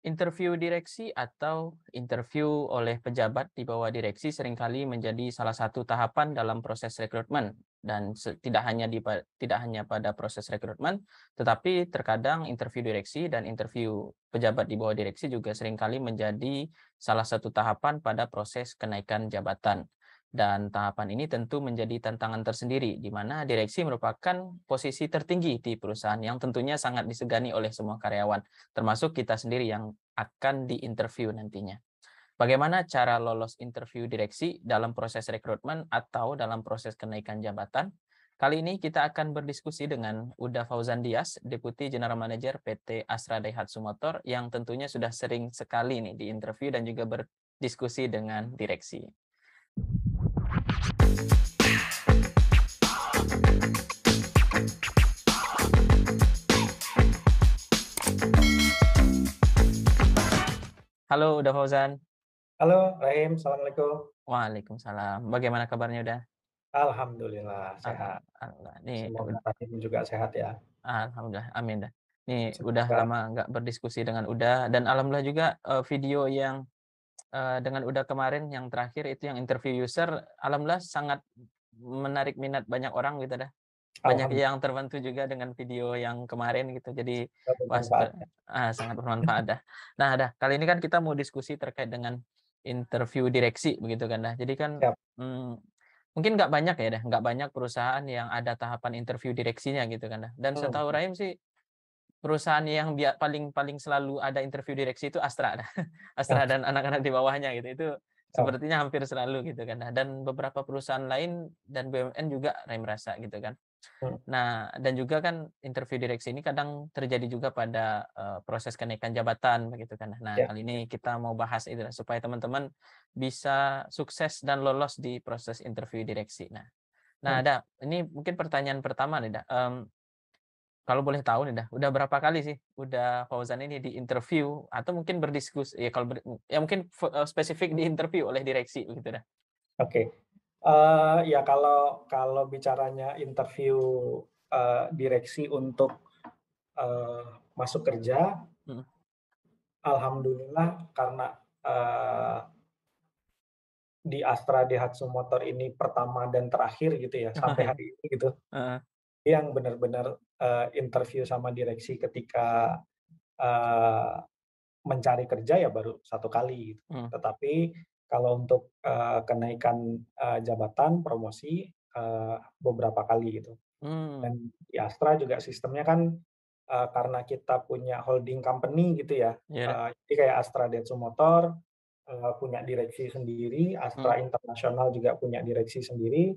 Interview direksi atau interview oleh pejabat di bawah direksi seringkali menjadi salah satu tahapan dalam proses rekrutmen dan tidak hanya pada proses rekrutmen, tetapi terkadang interview direksi dan interview pejabat di bawah direksi juga seringkali menjadi salah satu tahapan pada proses kenaikan jabatan. Dan tahapan ini tentu menjadi tantangan tersendiri, di mana direksi merupakan posisi tertinggi di perusahaan yang tentunya sangat disegani oleh semua karyawan, termasuk kita sendiri yang akan diinterview nantinya. Bagaimana cara lolos interview direksi dalam proses rekrutmen atau dalam proses kenaikan jabatan? Kali ini kita akan berdiskusi dengan Uda Fauzan Dias, Deputi General Manager PT Astra Daihatsu Motor, yang tentunya sudah sering sekali nih diinterview dan juga berdiskusi dengan direksi. Halo Uda Fauzan. Halo, Rahim. Assalamualaikum. Waalaikumsalam. Bagaimana kabarnya Uda? Alhamdulillah sehat. Alhamdulillah. Nih Semoga Rahim juga sehat ya. alhamdulillah, amin dah. Nih udah Semoga lama nggak berdiskusi dengan Uda dan alhamdulillah juga, video yang, dengan Uda kemarin yang terakhir itu yang interview user, alhamdulillah sangat menarik minat banyak orang gitu dah. Banyak alhamdulillah yang terbantu juga dengan video yang kemarin gitu. Jadi, wah bermanfaat ya. sangat bermanfaat dah. Nah dah, kali ini kan kita mau diskusi terkait dengan interview direksi begitu kan dah. Jadi kan, Siap. mmm, mungkin nggak banyak ya dah, nggak banyak perusahaan yang ada tahapan interview direksinya gitu kan dah. Dan Mhm. setahu Rahim sih, perusahaan yang paling paling selalu ada interview direksi itu Astra dah. Ah, Astra dan anak-anak di bawahnya gitu. Itu oh, sepertinya hampir selalu gitu kan. Nah, dan beberapa perusahaan lain dan BUMN juga Rahim rasa gitu kan. mhm, Nah, dan juga kan interview direksi ini kadang terjadi juga pada, proses kenaikan jabatan begitu kan. Nah, ya. kali ini kita mau bahas itu supaya teman-teman bisa sukses dan lolos di proses interview direksi. Nah, Mhm. ini mungkin pertanyaan pertama nih, kalau boleh tahu nih, udah berapa kali sih udah Fauzan ini diinterview atau mungkin berdiskus ya kalau ya mungkin spesifik diinterview oleh direksi begitu dah? Oke. Ya kalau kalau bicaranya interview, direksi untuk, eee, masuk kerja, Mhm. alhamdulillah karena, di Astra Daihatsu Motor ini pertama dan terakhir gitu ya, sampai hari ini gitu. Heeh. Yang benar-benar, interview sama direksi ketika, eee, mencari kerja ya baru satu kali gitu. Mhm. Tetapi kalau untuk, kenaikan, jabatan, promosi, beberapa kali gitu. Mmm, Dan di Astra juga sistemnya kan, karena kita punya holding company gitu ya, iya dah. jadi kayak Astra Daihatsu Motor, punya direksi sendiri, Mhm. Astra International juga punya direksi sendiri,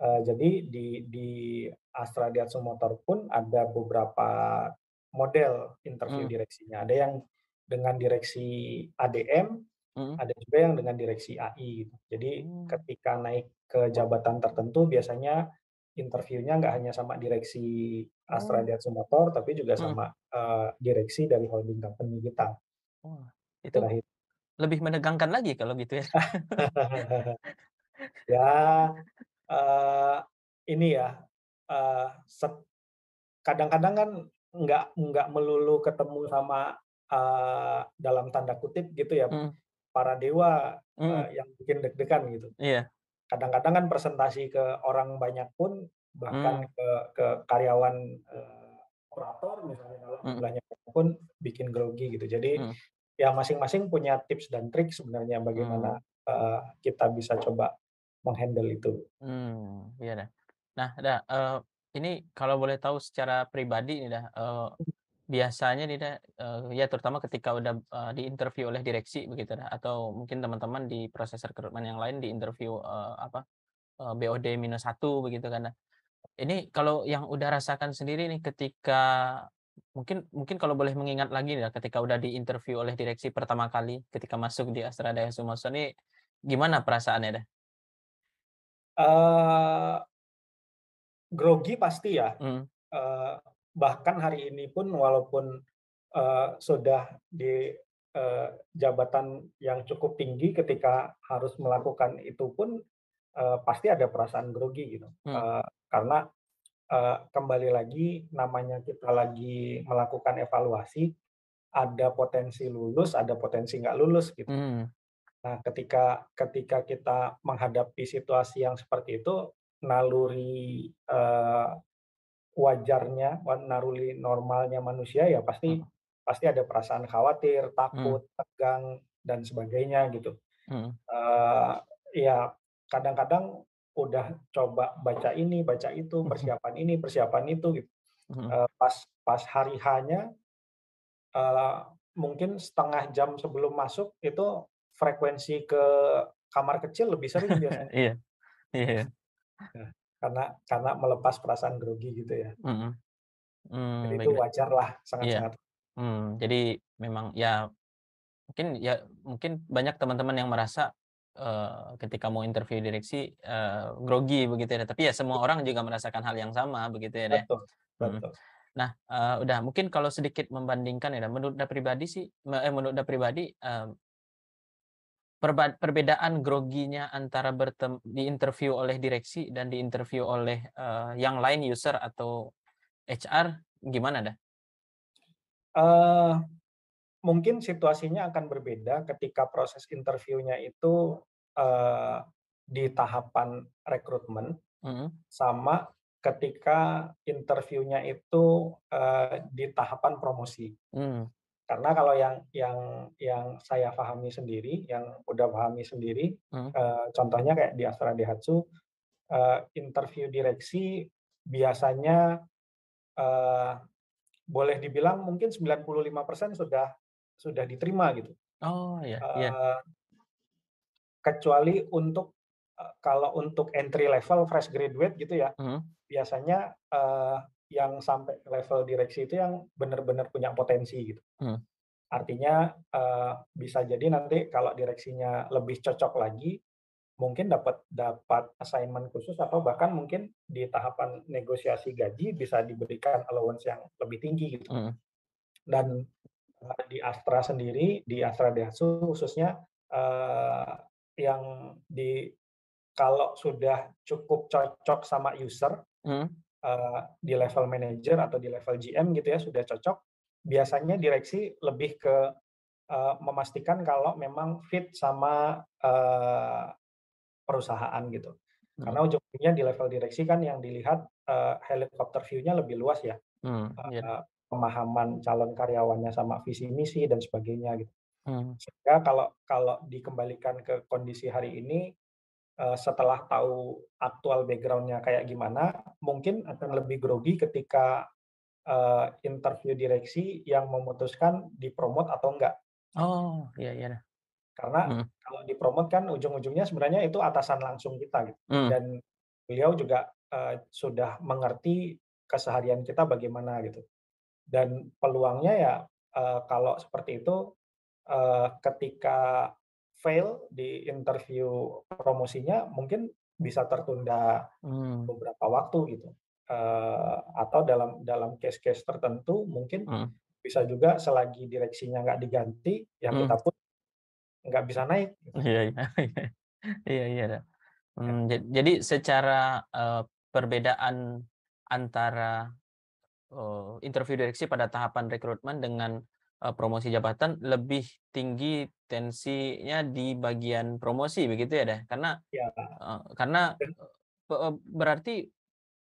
jadi di Astra Daihatsu Motor pun ada beberapa model interview Mhm. direksinya. Ada yang dengan direksi ADM, Mhm. ada juga yang dengan direksi AI gitu. Jadi Mmm. ketika naik ke jabatan tertentu biasanya interviewnya nggak hanya sama direksi Astra Oh. Daihatsu Motor, tapi juga Mhm. sama, direksi dari holding company kita, Wah, itu terakhir. lebih menegangkan lagi kalau gitu ya? Ya, eee, ini ya, eee, kadang-kadang kan nggak melulu ketemu sama, dalam tanda kutip gitu ya, Mhm. para dewa, Mhm. yang bikin deg-degan gitu. Iya. Kadang-kadang kan presentasi ke orang banyak pun, bahkan Mmm. ke karyawan, operator misalnya kalau Mhm. jumlahnya banyak pun bikin grogi gitu. Jadi, Mhm. ya masing-masing punya tips dan trik sebenarnya bagaimana, Mmm. kita bisa coba meng-handle itu. Iya dah. Nah ini kalau boleh tahu secara pribadi nih biasanya nih ya terutama ketika udah, diinterview oleh direksi begitu atau mungkin teman-teman di proses rekrutmen yang lain diinterview, BOD-1 begitu kan. Ini kalau yang udah rasakan sendiri nih ketika mungkin mungkin kalau boleh mengingat lagi ya, ketika udah diinterview oleh direksi pertama kali, ketika masuk di Astra Daya Sumoso ini, gimana perasaannya dah? Eee, Grogi pasti ya, Mmm. eee, bahkan hari ini pun walaupun, sudah di, jabatan yang cukup tinggi ketika harus melakukan itu pun, pasti ada perasaan grogi gitu, Mhm. karena, kembali lagi namanya kita lagi melakukan evaluasi, ada potensi lulus, ada potensi nggak lulus gitu. Mmm, Nah, ketika ketika kita menghadapi situasi yang seperti itu, naluri, naluri normalnya manusia ya pasti mhm, pasti ada perasaan khawatir, mhm, takut, tegang, dan sebagainya gitu. mhm, Eee, ya kadang-kadang udah coba baca ini, baca itu, mhm, persiapan ini, persiapan itu gitu. mhm. Pas pas hari H-nya, eee, mungkin setengah jam sebelum masuk itu frekuensi ke kamar kecil lebih sering biasanya. Iya, iya, Nah, karena melepas perasaan grogi gitu ya. mhm, Jadi itu baik baik. wajarlah, Iya, sangat-sangat. jadi memang ya mungkin banyak teman-teman yang merasa, ketika mau interview direksi, grogi begitu ya, tapi ya semua orang juga merasakan hal yang sama begitu ya, deh. Betul, Mhm. betul. Nah, udah mungkin kalau sedikit membandingkan ya, menurut Anda pribadi sih menurut Anda pribadi, perbedaan groginya antara di interview oleh direksi dan di interview oleh, yang lain user atau HR gimana dah? Eee, Mungkin situasinya akan berbeda ketika proses interviewnya itu, eee, di tahapan rekrutmen Mhm, sama ketika interviewnya itu, di tahapan promosi. mmm, Karena kalau yang saya pahami sendiri, yang udah pahami sendiri, mhm. contohnya kayak di Astra Daihatsu, interview direksi biasanya, eee, boleh dibilang mungkin 95% sudah diterima gitu. Oh, iya iya, Eee, Kecuali untuk, kalau untuk entry level fresh graduate gitu ya, mhm, biasanya, yang sampai level direksi itu yang benar-benar punya potensi gitu. mhm, Artinya, bisa jadi nanti kalau direksinya lebih cocok lagi, mungkin dapat dapat assignment khusus atau bahkan mungkin di tahapan negosiasi gaji bisa diberikan allowance yang lebih tinggi gitu. mhm, Dan, di Astra sendiri, di Astra Daihatsu khususnya, eee, yang kalau sudah cukup cocok sama user, mhm. di level manager atau di level GM gitu ya, sudah cocok, biasanya direksi lebih ke memastikan kalau memang fit sama, perusahaan gitu. Mhm, Karena ujung-ujungnya di level direksi kan yang dilihat, helikopter view-nya lebih luas ya, iya, pemahaman calon karyawannya sama visi misi dan sebagainya gitu. mhm, Sehingga kalau kalau dikembalikan ke kondisi hari ini, setelah tahu aktual background-nya kayak gimana, mungkin akan lebih grogi ketika, interview direksi yang memutuskan di-promote atau enggak. oh, iya iya dah, Karena mhm, kalau di-promote kan ujung-ujungnya sebenarnya itu atasan langsung kita gitu, mhm, dan beliau juga, sudah mengerti keseharian kita bagaimana gitu. Dan peluangnya ya, kalau seperti itu, ketika fail di interview promosinya mungkin bisa tertunda mmm, beberapa waktu gitu, atau dalam dalam case-case tertentu mungkin mhm, bisa juga selagi direksinya nggak diganti, ya mhm, kita pun nggak bisa naik gitu. iya iya, iya iya dah, Ya, jadi secara, perbedaan antara, interview direksi pada tahapan rekrutmen dengan, promosi jabatan lebih tinggi tensinya di bagian promosi begitu ya, Dah? ya, Karena, berarti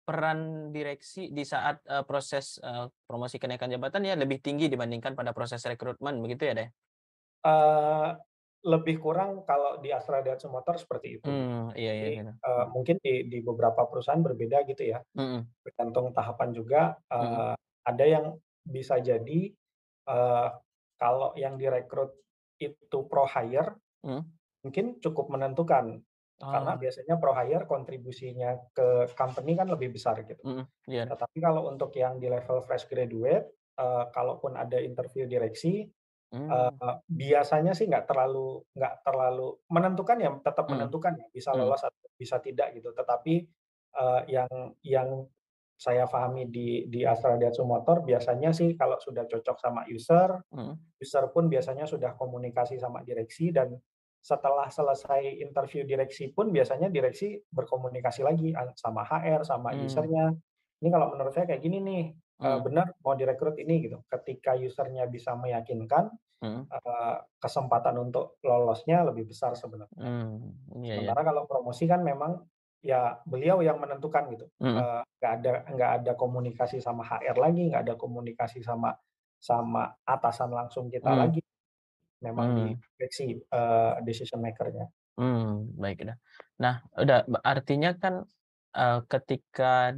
peran direksi di saat, proses, promosi kenaikan jabatan ya lebih tinggi dibandingkan pada proses rekrutmen begitu ya, Deh? eee, lebih kurang kalau di Astra Daihatsu Motor seperti itu gitu. Iya iya Jadi, gitu. mungkin di beberapa perusahaan berbeda gitu ya, Mhm, tergantung tahapan juga, mhm, ada yang bisa jadi, eee, kalau yang direkrut itu pro hire, mhm. mungkin cukup menentukan. Karena Oh, biasanya pro hire kontribusinya ke company kan lebih besar gitu. mhm, iya, Tetapi kalau untuk yang di level fresh graduate, kalaupun ada interview direksi, mmm, biasanya sih nggak terlalu menentukan ya, tetap mhm, menentukan ya, bisa mhm, lolos atau bisa tidak gitu. Tetapi, yang saya pahami di Astra Daihatsu Motor biasanya sih kalau sudah cocok sama user, mhm, user pun biasanya sudah komunikasi sama direksi dan setelah selesai interview direksi pun biasanya direksi berkomunikasi lagi sama HR, sama mmm, user-nya. "Ini kalau menurut saya kayak gini nih." Mhm. benar mau direkrut ini gitu. Ketika user-nya bisa meyakinkan, Mhm. kesempatan untuk lolosnya lebih besar sebenarnya. Iya iya. Sementara kalau promosi kan memang ya beliau yang menentukan gitu, Mhm. nggak ada komunikasi sama HR lagi, nggak ada komunikasi sama sama atasan langsung kita Mmm. lagi, memang di Mmm. direksi, decision maker-nya. Baik dah. Nah, udah artinya kan, ketika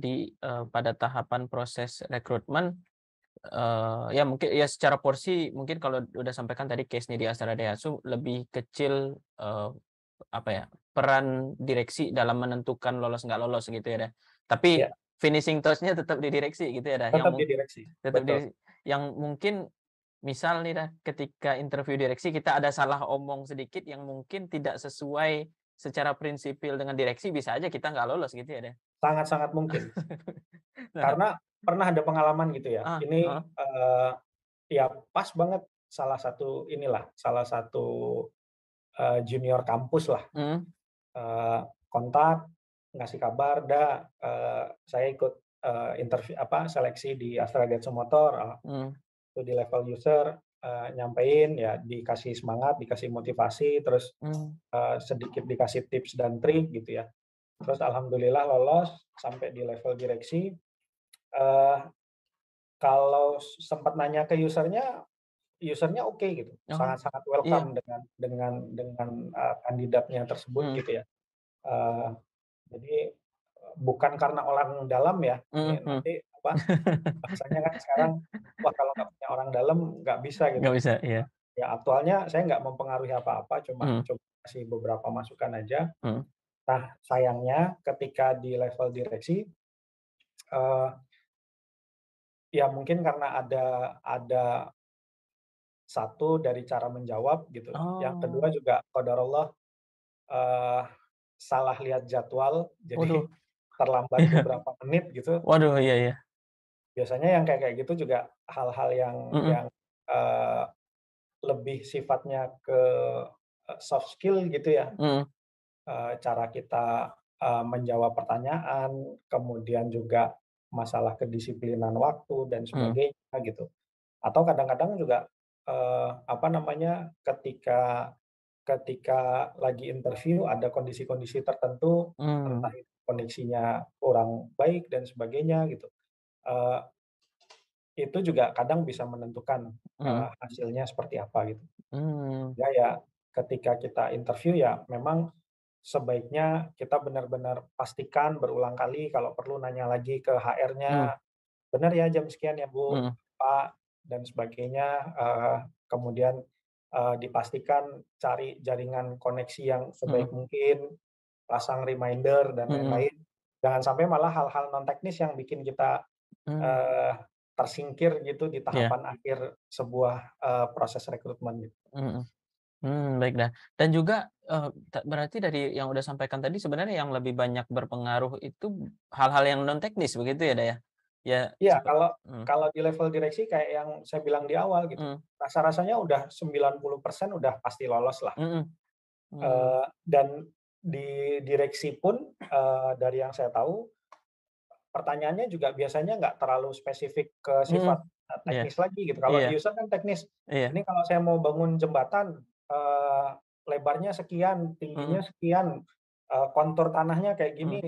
pada tahapan proses rekrutmen, ya mungkin ya secara porsi mungkin kalau udah sampaikan tadi case-nya di Astra Daihatsu lebih kecil, apa ya, peran direksi dalam menentukan lolos nggak lolos gitu ya dah. Tapi Ya, finishing touch-nya tetap di direksi gitu ya dah, tetap di direksi, tetap betul. di yang mungkin misal nih dah, ketika interview direksi kita ada salah omong sedikit yang mungkin tidak sesuai secara prinsipil dengan direksi, bisa aja kita nggak lolos gitu ya dah? Sangat-sangat mungkin. Nah, Karena pernah ada pengalaman gitu ya, ah, ini, heeh, ya pas banget salah satu junior kampus lah, mhm, kontak, ngasih kabar, "Da, saya ikut, seleksi di Astra Daihatsu Motor," mmm, itu di level user, nyampein ya dikasih semangat, dikasih motivasi, terus, mmm, sedikit dikasih tips dan trik gitu ya. Terus alhamdulillah lolos sampai di level direksi, eee, kalau sempat nanya ke user-nya oke gitu, oh, sangat-sangat iya, welcome dengan kandidatnya tersebut mhm, gitu ya. Eee, jadi, bukan karena orang dalam ya, mhm ini mhm. nanti apa, bahasanya kan sekarang, wah kalau nggak punya orang dalam nggak bisa Nggak gitu. bisa, iya, Ya aktualnya saya nggak mempengaruhi apa-apa, cuma mhm, coba kasih beberapa masukan aja. mhm, Nah sayangnya ketika di level direksi, eee, ya mungkin karena ada satu dari cara menjawab gitu, yang kedua oh, juga qadarullah, eee, salah lihat jadwal, jadi waduh, terlambat iya, beberapa menit gitu. waduh, iya iya, Biasanya yang kayak kayak gitu juga hal-hal yang mhm, yang, eee, lebih sifatnya ke, soft skill gitu ya, mhm, cara kita, menjawab pertanyaan, kemudian juga masalah kedisiplinan waktu dan mhm, sebagainya gitu. Atau kadang-kadang juga, apa namanya, ketika ketika lagi interview ada kondisi-kondisi tertentu, entah mmm, itu koneksinya kurang baik dan sebagainya gitu, eee, itu juga kadang bisa menentukan, mhm, hasilnya seperti apa gitu. mmm, Ya ketika kita interview ya memang sebaiknya kita benar-benar pastikan berulang kali kalau perlu nanya lagi ke mhm, HR-nya, "Benar ya jam sekian ya Bu, mhm, Pak?" Dan sebagainya, kemudian, dipastikan cari jaringan koneksi yang sebaik mhm, mungkin, pasang reminder dan mhm, lain-lain. Jangan sampai malah hal-hal non teknis yang bikin kita, mmm, eee, tersingkir gitu di iya, tahapan akhir sebuah, proses rekrutmen gitu. mhm. Baik dah. Dan juga, berarti dari yang udah sampaikan tadi sebenarnya yang lebih banyak berpengaruh itu hal-hal yang non teknis begitu ya, Dak, ya? Ya Iya, kalau mhm, kalau di level direksi kayak yang saya bilang di awal gitu, mhm, rasa-rasanya udah 90% udah pasti lolos lah, mhm, mmm, dan di direksi pun, dari yang saya tahu, pertanyaannya juga biasanya nggak terlalu spesifik ke mhm, sifat, iya teknis lagi gitu. Kalau iya di user kan teknis, iya, ini kalau saya mau bangun jembatan, lebarnya sekian, tingginya mhm, sekian, kontur tanahnya kayak mhm, gini,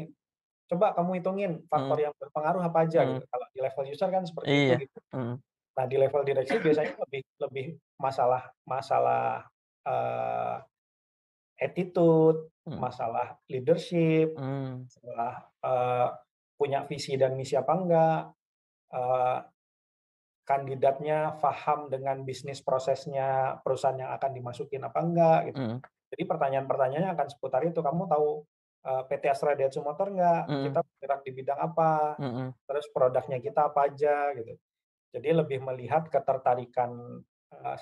coba kamu hitungin faktor mhm, yang berpengaruh apa aja mhm, gitu. Kalau di level user kan seperti itu iya, gitu. mhm, Nah, di level direksi biasanya lebih lebih masalah masalah, eee, attitude, mhm, masalah leadership, mmm, masalah, punya visi dan misi apa enggak, eee, kandidatnya paham dengan bisnis prosesnya perusahaan yang akan dimasukin apa enggak gitu. mhm, Jadi pertanyaan-pertanyaannya akan seputar itu, "Kamu tahu, PT Astra Daihatsu Motor enggak? Kita mhm, bergerak di bidang apa? mhm, Terus produknya kita apa aja?" Gitu. Jadi lebih melihat ketertarikan,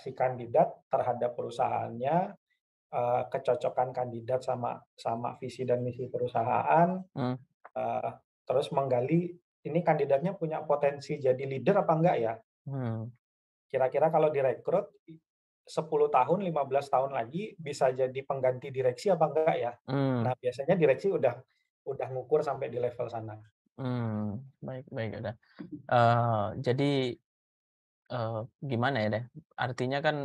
si kandidat terhadap perusahaannya, kecocokan kandidat sama sama visi dan misi perusahaan, mhm, eee, terus menggali ini kandidatnya punya potensi jadi leader apa enggak ya? mmm, Kira-kira kalau direkrut 10 tahun, 15 tahun lagi bisa jadi pengganti direksi apa enggak ya? mmm. Nah, biasanya direksi udah ngukur sampai di level sana. Baik baik, ada. Jadi, gimana ya deh, artinya kan,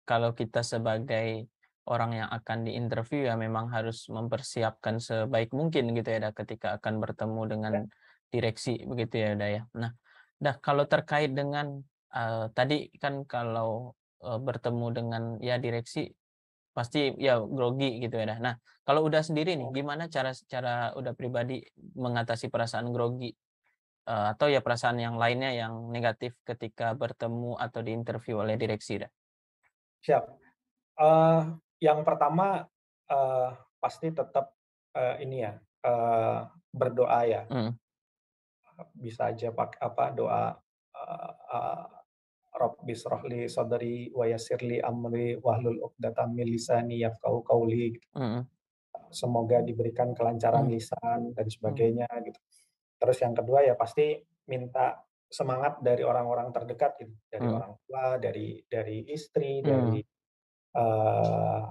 kalau kita sebagai orang yang akan diinterview ya memang harus mempersiapkan sebaik mungkin gitu ya dah, ketika akan bertemu dengan Ya, direksi begitu ya dah ya. Nah, dah kalau terkait dengan, tadi kan kalau, bertemu dengan ya direksi pasti ya grogi gitu ya dah. Nah, kalau udah sendiri nih gimana cara cara udah pribadi mengatasi perasaan grogi? Atau ya perasaan yang lainnya yang negatif ketika bertemu atau diinterview oleh direksi dah? siap. Eee, yang pertama, eee, pasti tetap, ini ya, berdoa ya. Mhm Bisa aja apa, doa, eee eee, "Rabbi shrah li sadri wa yassir li amri wahlul 'uqdatam min lisani yafqahu qawli." Gitu. mhm Semoga diberikan kelancaran mhm lisan dan mhm sebagainya gitu. Terus yang kedua ya pasti minta semangat dari orang-orang terdekat gitu, dari mhm orang tua, dari istri, dari, mhm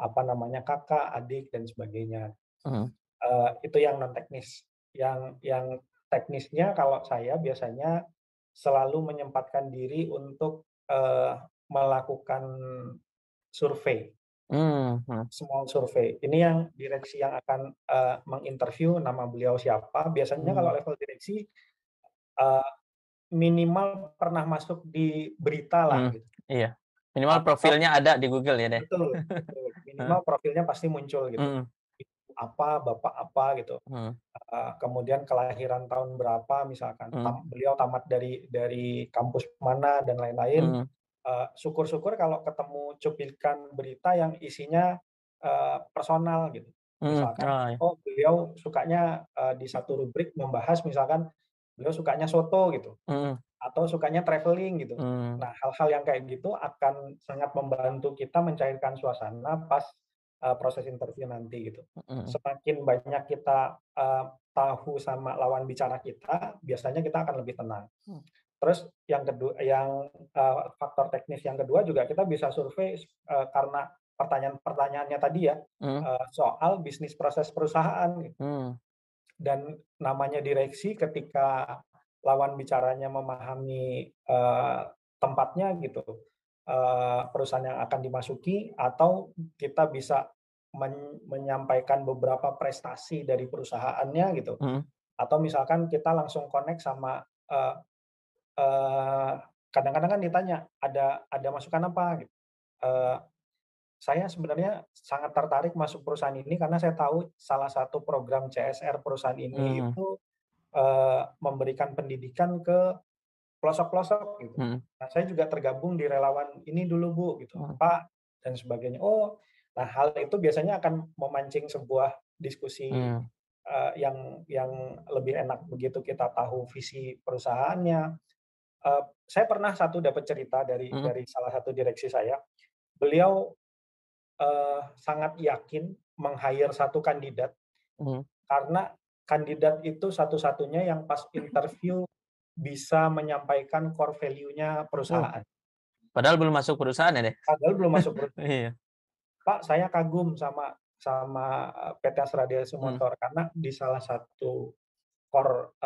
apa namanya, kakak, adik, dan sebagainya. mhm Itu yang non teknis. Yang teknisnya kalau saya biasanya selalu menyempatkan diri untuk, melakukan survei, mhm small survei. Ini yang direksi yang akan, menginterview, nama beliau siapa, biasanya kalau mhm level direksi, eee, minimal pernah masuk di berita lah mhm, gitu, iya. Minimal atau profilnya ada di Google ya deh. betul betul, Heeh, minimal profilnya pasti muncul gitu. mhm Ibu apa, bapak apa gitu. mhm Kemudian kelahiran tahun berapa misalkan, mhm beliau tamat dari kampus mana dan lain-lain. mhm Syukur-syukur kalau ketemu cuplikan berita yang isinya, personal gitu. Misalkan, oh ya, oh beliau sukanya, di satu rubrik membahas misalkan beliau sukanya soto gitu, mhm atau sukanya travelling gitu. mmm, Nah, hal-hal yang kayak gitu akan sangat membantu kita mencairkan suasana pas, proses interview nanti gitu. mhm Semakin banyak kita, tahu sama lawan bicara kita, biasanya kita akan lebih tenang. mhm Terus faktor teknis yang kedua juga kita bisa survei, karena pertanyaan-pertanyaannya tadi ya, mhm soal bisnis proses perusahaan gitu. mmm, Dan namanya direksi ketika lawan bicaranya memahami, tempatnya gitu, perusahaan yang akan dimasuki atau kita bisa menyampaikan beberapa prestasi dari perusahaannya gitu, mhm atau misalkan kita langsung connect sama, eee eee, kadang-kadang kan ditanya, "Ada masukan apa?" Gitu, eee, "Saya sebenarnya sangat tertarik masuk perusahaan ini karena saya tahu salah satu program CSR perusahaan ini mhm itu memberikan pendidikan ke pelosok-pelosok gitu. mhm Nah, saya juga tergabung di relawan ini dulu Bu, gitu, mhm Pak, dan sebagainya. Oh, nah hal itu biasanya akan memancing sebuah diskusi, mmm, yang lebih enak begitu kita tahu visi perusahaannya. Saya pernah dapat cerita dari mhm salah satu direksi saya, beliau, sangat yakin meng-hire satu kandidat mhm, karena kandidat itu satu-satunya yang pas interview bisa menyampaikan core value-nya oh, perusahaan. padahal belum masuk perusahaan ya deh? Padahal belum masuk Iya, "Pak, saya kagum sama PT Astra mhm Motor karena di salah satu core,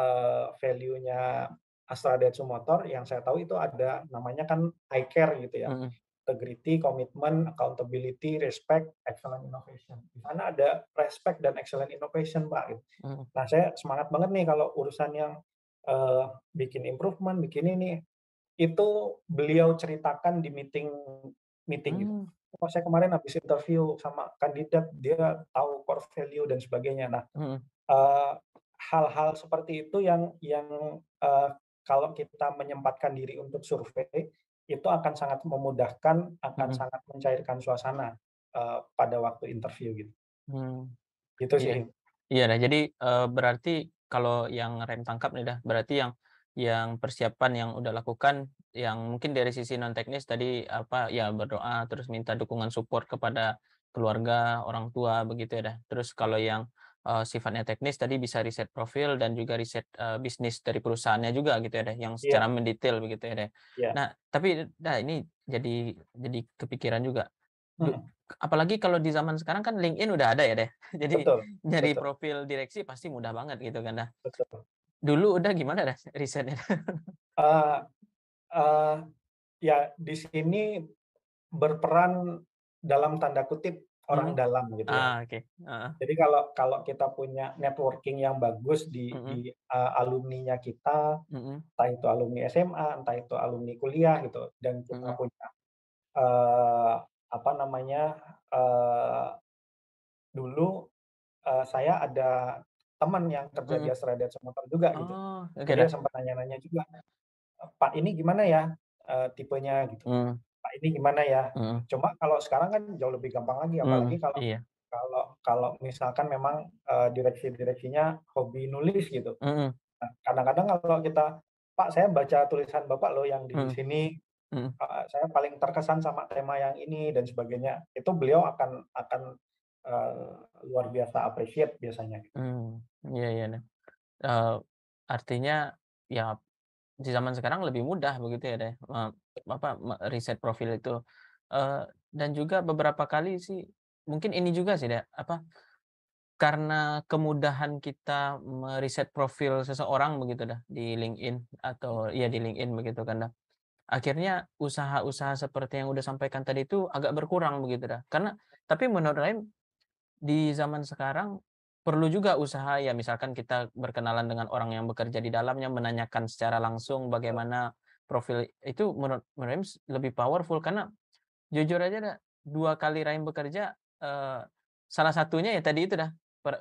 value-nya Astra Motor yang saya tahu itu ada namanya kan I-Care gitu ya, mhm integrity, komitmen, accountability, respect, excellent innovation. Di sana ada respect dan excellent innovation, Pak," gitu. mhm, Nah, saya semangat banget nih kalau urusan yang, bikin improvement, bikin ini, itu beliau ceritakan di meeting meeting gitu. mmm, "Oh, saya kemarin habis interview sama kandidat, dia tahu core value dan sebagainya." Nah, mhm eee, hal-hal seperti itu yang, kalau kita menyempatkan diri untuk survei, itu akan sangat memudahkan, akan mhm sangat mencairkan suasana, pada waktu interview gitu. mmm. Gitu Iya sih. iya. Nah, jadi, berarti kalau yang Rem tangkap nih dah, berarti yang persiapan yang udah lakukan, yang mungkin dari sisi non teknis tadi, apa, ya berdoa, terus minta dukungan support kepada keluarga, orang tua, begitu ya dah. Terus kalau yang, sifatnya teknis tadi bisa riset profil dan juga riset, bisnis dari perusahaannya juga gitu ya dah, yang secara Iya mendetail begitu ya deh. iya. Nah, tapi, nah ini jadi kepikiran juga. Mhm. apalagi kalau di zaman sekarang kan LinkedIn udah ada ya deh. Jadi Betul nyari betul profil direksi pasti mudah banget gitu kan. Nah, betul. dulu udah gimana dah risetnya? Eee eee, ya di sini berperan dalam tanda kutip Mhm. "orang dalam" gitu ya. Ah, oke. Heeh. Jadi kalau kalau kita punya networking yang bagus Mhm, alumninya kita, mhm, entah itu alumni SMA, entah itu alumni kuliah gitu, dan kita mhm, punya, eee, apa namanya, eee, dulu, saya ada teman yang kerja di mhm. Astra Motor juga gitu. Oh, Jadi oke dia dah. sempat nanya-nanya juga, "Pak ini gimana ya, tipenya?" Gitu. Mmm, "Pak ini gimana ya?" mhm, Cuma kalau sekarang kan jauh lebih gampang lagi, apalagi kalau iya. kalau kalau misalkan memang, direksi-direksinya hobi nulis gitu. Mhm, Nah, kadang-kadang kalau kita, "Pak, saya baca tulisan Bapak loh yang di mhm, sini, mhm, saya paling terkesan sama tema yang ini," dan sebagainya. Itu beliau akan, eee, luar biasa appreciate biasanya. mmm, iya iya dah. Eee, artinya ya di zaman sekarang lebih mudah begitu ya deh, riset profil itu. Dan juga beberapa kali sih mungkin ini juga sih deh, karena kemudahan kita meriset profil seseorang begitu dah di LinkedIn atau ya di LinkedIn begitu kan dah. Akhirnya usaha-usaha seperti yang udah sampaikan tadi itu agak berkurang begitu dah. Karena tapi menurut saya di zaman sekarang perlu juga usaha ya misalkan kita berkenalan dengan orang yang bekerja di dalamnya, menanyakan secara langsung bagaimana profil itu menurut lebih powerful karena jujur aja dah 2 kali Rahim bekerja, salah satunya ya tadi itu dah,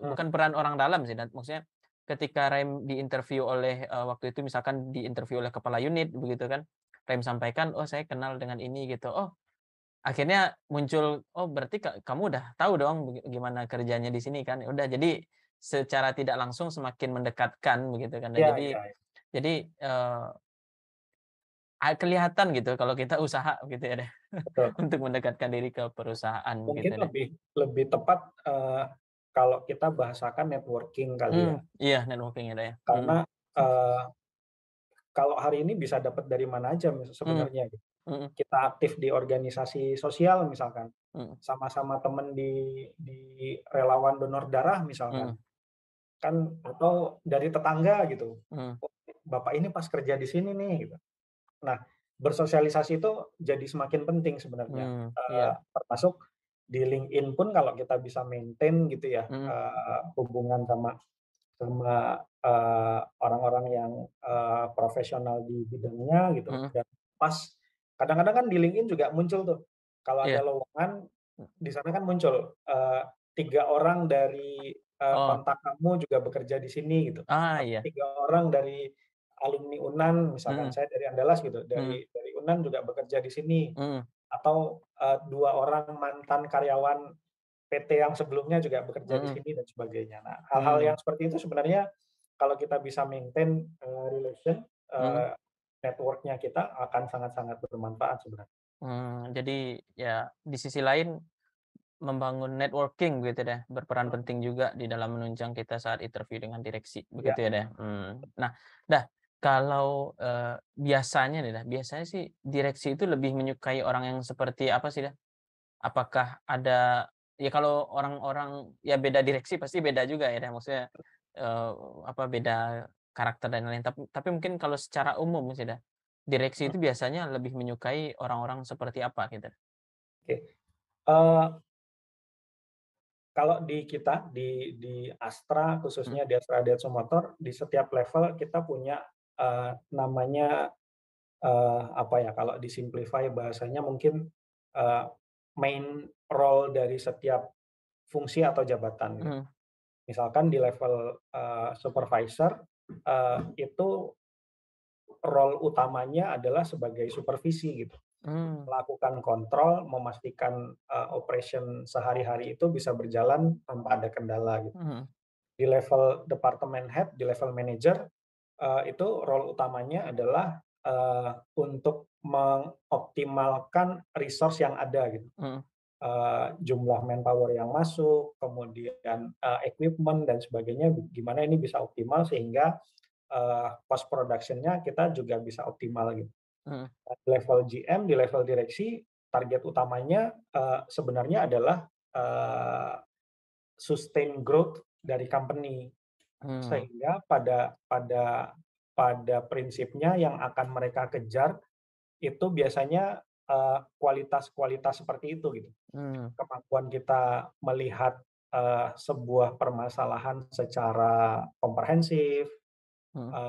Mhm, bukan peran orang dalam sih dan maksudnya ketika Rahim diinterview oleh, waktu itu misalkan diinterview oleh kepala unit begitu kan, Rahim sampaikan, "Oh saya kenal dengan ini," gitu. Oh akhirnya muncul, "Oh berarti kamu udah tahu dong gimana kerjanya di sini kan?" Ya udah jadi secara tidak langsung semakin mendekatkan begitu kan. Nah iya jadi iya, jadi, kelihatan gitu kalau kita usaha gitu ya deh, betul. untuk mendekatkan diri ke perusahaan gitu Mungkin deh. lebih lebih tepat, kalau kita bahasakan networking kali ya. Iya networking ya, Kak, ya. Mhm, Karena, eee, kalau hari ini bisa dapat dari mana aja mhm, sebenarnya gitu. mhm, Kita aktif di organisasi sosial misalkan, mhm, sama-sama temen di relawan donor darah misalkan, mhm, kan atau dari tetangga gitu, mhm, "Oh, bapak ini pas kerja di sini nih," gitu. Nah, bersosialisasi itu jadi semakin penting sebenarnya, iya, termasuk di LinkedIn pun kalau kita bisa maintain gitu ya, mhm, hubungan sama sama, orang-orang yang, profesional di bidangnya gitu mhm, dan pas kadang-kadang kan di LinkedIn juga muncul tuh, kalau ada iya, lowongan di sana kan muncul, 3 orang dari, oh, kontak kamu juga bekerja di sini gitu, atau iya, 3 orang dari alumni UNAN, misalkan mhm, saya dari Andalas gitu, mhm, dari UNAN juga bekerja di sini, mhm, atau, 2 orang mantan karyawan PT yang sebelumnya juga bekerja di mhm, sini dan sebagainya. Nah, hal-hal yang mmm, seperti itu sebenarnya kalau kita bisa maintain, relation, mhm. network-nya kita akan sangat-sangat bermanfaat sebenarnya. Jadi ya di sisi lain membangun networking gitu deh, berperan penting juga di dalam menunjang kita saat interview dengan direksi, Ya, begitu ya deh? Nah, dah kalau, biasanya nih dah, biasanya sih direksi itu lebih menyukai orang yang seperti apa sih dah? Apakah ada ya kalau orang-orang ya beda direksi pasti beda juga ya dah, maksudnya, eee, beda karakter dan lain-lain, tapi mungkin kalau secara umum sih dah, direksi mhm, itu biasanya lebih menyukai orang-orang seperti apa gitu? oke. Eee, Kalau di kita, di Astra, Mhm, khususnya di Astra Denso Motor, di setiap level kita punya, namanya, apa ya, kalau di-simplify bahasanya mungkin, eee, main role dari setiap fungsi atau jabatan gitu. mhm, Misalkan di level, supervisor, itu role utamanya adalah sebagai supervisi gitu, mmm, melakukan kontrol, memastikan, operation sehari-hari itu bisa berjalan tanpa ada kendala gitu. mhm, Di level department head, di level manager, itu role utamanya adalah, untuk mengoptimalkan resource yang ada gitu. mhm, Jumlah manpower yang masuk, kemudian, equipment dan sebagainya, gimana ini bisa optimal sehingga, cost production-nya kita juga bisa optimal gitu. mhm, Di level GM, di level direksi, target utamanya, sebenarnya adalah, eee, sustain growth dari company. Mmm, Sehingga pada prinsipnya yang akan mereka kejar itu biasanya, kualitas-kualitas seperti itu gitu. mmm, Kemampuan kita melihat, sebuah permasalahan secara komprehensif, mhm,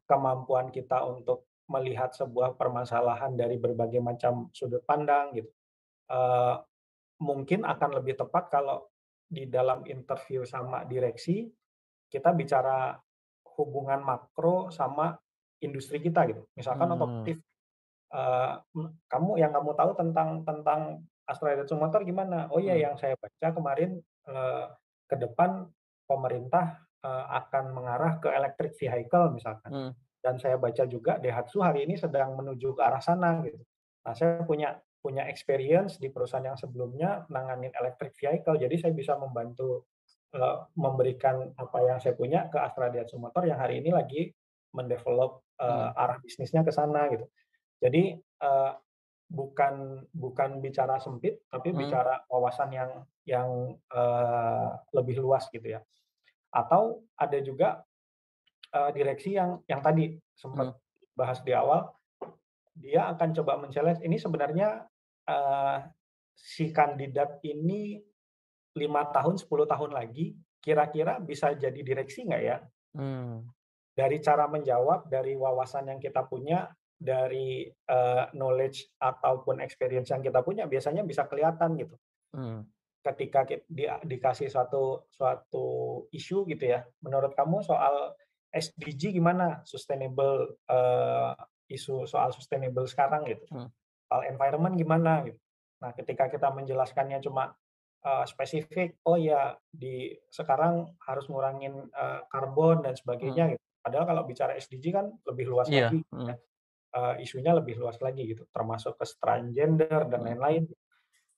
kemampuan kita untuk melihat sebuah permasalahan dari berbagai macam sudut pandang gitu. Eee, Mungkin akan lebih tepat kalau di dalam interview sama direksi, kita bicara hubungan makro sama industri kita gitu. Misalkan mmm, otomotif, kamu tahu tentang Astra Daihatsu Motor gimana? Oh iya, mmm, yang saya baca kemarin, ke depan pemerintah, akan mengarah ke electric vehicle misalkan. mmm, Dan saya baca juga Daihatsu hari ini sedang menuju ke arah sana gitu. Nah, saya punya punya experience di perusahaan yang sebelumnya nanganin electric vehicle, jadi saya bisa membantu, memberikan apa yang saya punya ke Astra Daihatsu Motor yang hari ini lagi mendevelop, mmm, arah bisnisnya ke sana gitu. Jadi, bukan bukan bicara sempit, tapi mmm, bicara wawasan yang, lebih luas gitu ya. Atau ada juga, direksi yang tadi mmm, sempat bahas di awal, dia akan coba men-challenge ini sebenarnya, eee, si kandidat ini 5 tahun, 10 tahun lagi kira-kira bisa jadi direksi nggak ya? mmm, Dari cara menjawab, dari wawasan yang kita punya, dari, knowledge ataupun experience yang kita punya biasanya bisa kelihatan gitu. mmm, Ketika dikasih suatu suatu isu gitu ya, menurut kamu soal SDG gimana? Isu soal sustainable sekarang gitu, mmm, soal environment gimana gitu. Nah, ketika kita menjelaskannya cuma, spesifik, "Oh ya, sekarang harus ngurangin, karbon dan mmm, sebagainya," gitu. Padahal kalau bicara SDG kan lebih luas iya, lagi ya, isunya lebih luas lagi gitu, termasuk kesetaraan gender dan mhm, lain-lain.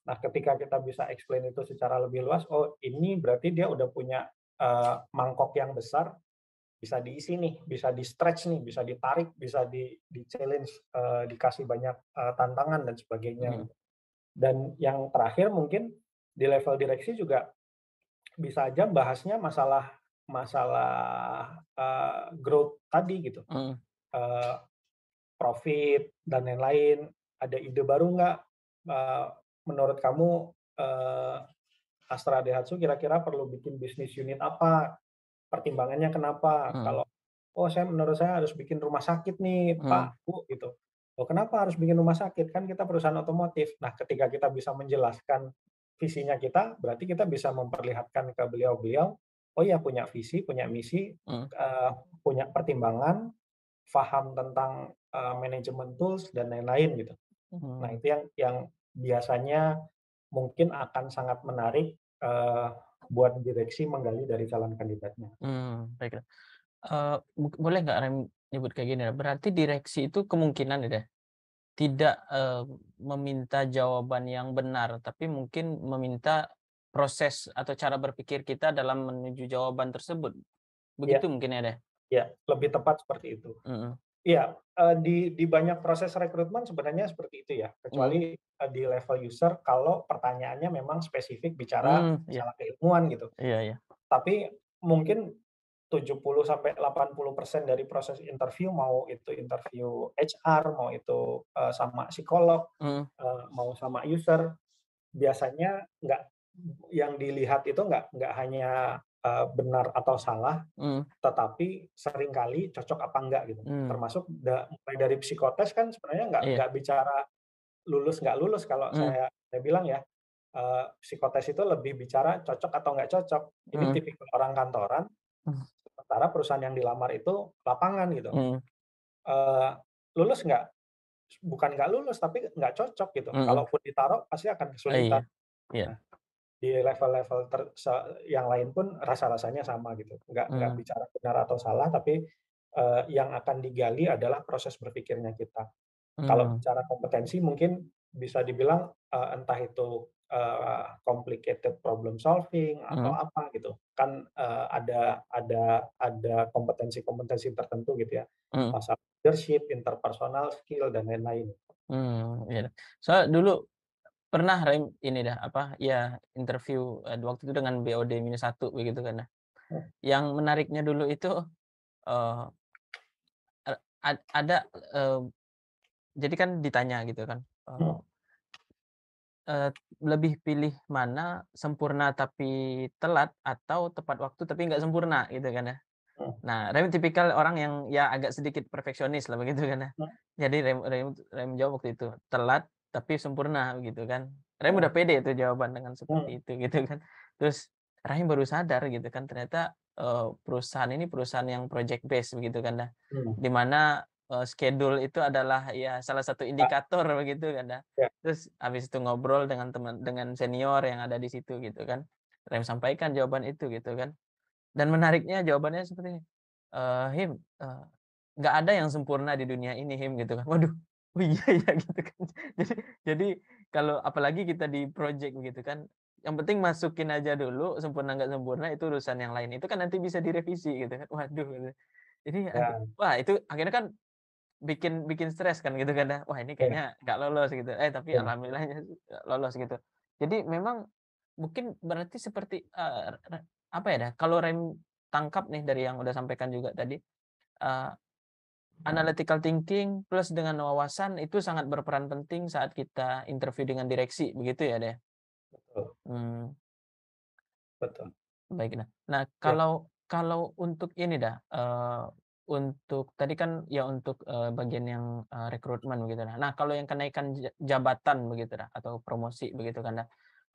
Nah, ketika kita bisa explain itu secara lebih luas, oh ini berarti dia udah punya, mangkok yang besar, bisa diisi nih, bisa di-stretch nih, bisa ditarik, bisa di-challenge, dikasih banyak, tantangan dan sebagainya mhm, gitu. Dan yang terakhir mungkin di level direksi juga bisa aja bahasnya masalah masalah, growth tadi gitu, mhm, eee, profit dan lain-lain. Ada ide baru nggak, eee, menurut kamu, Astra Daihatsu kira-kira perlu bikin bisnis unit apa? Pertimbangannya kenapa? mhm, Kalau, "Oh menurut saya harus bikin rumah sakit nih mmm, Pak, Bu," gitu. "Loh kenapa harus bikin rumah sakit? Kan kita perusahaan otomotif." Nah, ketika kita bisa menjelaskan visinya kita, berarti kita bisa memperlihatkan ke beliau-beliau, oh ya punya visi, punya misi, mmm, punya pertimbangan, paham tentang, manajemen tools dan lain-lain gitu. Nah, mmm, itu yang biasanya mungkin akan sangat menarik, buat direksi menggali dari calon kandidatnya. baiklah. Boleh nggak Rem nyebut kayak gini ya, berarti direksi itu kemungkinan ya, tidak, meminta jawaban yang benar, tapi mungkin meminta proses atau cara berpikir kita dalam menuju jawaban tersebut. Iya Begitu mungkin ya, deh. iya, lebih tepat seperti itu. Mhm, Iya, di banyak proses rekrutmen sebenarnya seperti itu ya, mhm, kecuali, di level user kalau pertanyaannya memang spesifik bicara iya, masalah keilmuan gitu. iya, iya, Tapi mungkin 70 sampai 80% dari proses interview, mau itu interview HR, mau itu, sama psikolog, mhm, mau sama user, biasanya yang dilihat itu nggak hanya, benar atau salah, mhm, tetapi seringkali cocok apa enggak gitu. mmm, Termasuk mulai dari psikotes kan sebenarnya iya, nggak bicara lulus nggak lulus kalau mhm, saya bilang ya, psikotes itu lebih bicara cocok atau nggak cocok. Ini mhm, tipikal orang kantoran, mhm, sementara perusahaan yang dilamar itu lapangan gitu. mhm, Eee, Lulus nggak? Bukan nggak lulus, tapi nggak cocok gitu. mhm, Kalaupun ditaruh pasti akan iya, kesulitan. iya, Nah, di level-level yang lain pun rasa-rasanya sama gitu, nggak mmm, bicara benar atau salah, tapi, yang akan digali adalah proses berpikirnya kita. Kalau mmm, bicara kompetensi mungkin bisa dibilang, entah itu, complicated problem solving atau mhm, apa gitu, kan, ada kompetensi-kompetensi tertentu gitu ya, mhm, masalah leadership, interpersonal skill, dan lain-lain. iya. Soalnya dulu pernah Rem ini dah, apa, ya interview, waktu itu dengan BOD-1 begitu kan ya. Mmm, Yang menariknya dulu itu, eee, ada, eee, jadi kan ditanya gitu kan, mhm, eee, lebih pilih mana, sempurna tapi telat atau tepat waktu tapi nggak sempurna gitu kan ya. mhm, Nah, Rem tipikal orang yang ya agak sedikit perfeksionis lah begitu kan ya. mhm, Jadi Rem jawab waktu itu, telat tapi sempurna gitu kan. Rem udah mhm, pede itu jawaban dengan mhm, seperti itu gitu kan. Terus Rahim baru sadar gitu kan ternyata, perusahaan ini perusahaan yang project based begitu kan dah. mhm. Di mana, schedule itu adalah ya salah satu Kak, indikator begitu kan dah. ya, Terus habis itu ngobrol dengan senior yang ada di situ gitu kan. Rem sampaikan jawaban itu gitu kan. Dan menariknya jawabannya seperti ini, "Him, nggak ada yang sempurna di dunia ini Him," gitu kan. Waduh, oh iya ya gitu kan. Jadi jadi kalau apalagi kita di project begitu kan, yang penting masukin aja dulu, sempurna nggak sempurna itu urusan yang lain, itu kan nanti bisa direvisi gitu kan. Waduh gitu. Jadi aduh, ya, wah itu akhirnya kan bikin bikin stres kan gitu kan ya, wah ini ya, kayaknya nggak lolos gitu, tapi ya, alhamdulillahnya lolos gitu. Jadi memang mungkin berarti seperti, apa ya, kalau Rem tangkap nih dari yang udah sampaikan juga tadi, eee, analytical thinking plus dengan wawasan itu sangat berperan penting saat kita interview dengan direksi, begitu ya, deh. betul, Mmm. betul. Baik, nah Ya, kalau untuk ini dah, untuk tadi kan ya untuk, bagian yang, rekrutmen begitu dah. Nah kalau yang kenaikan jabatan begitu dah atau promosi begitu kan dah,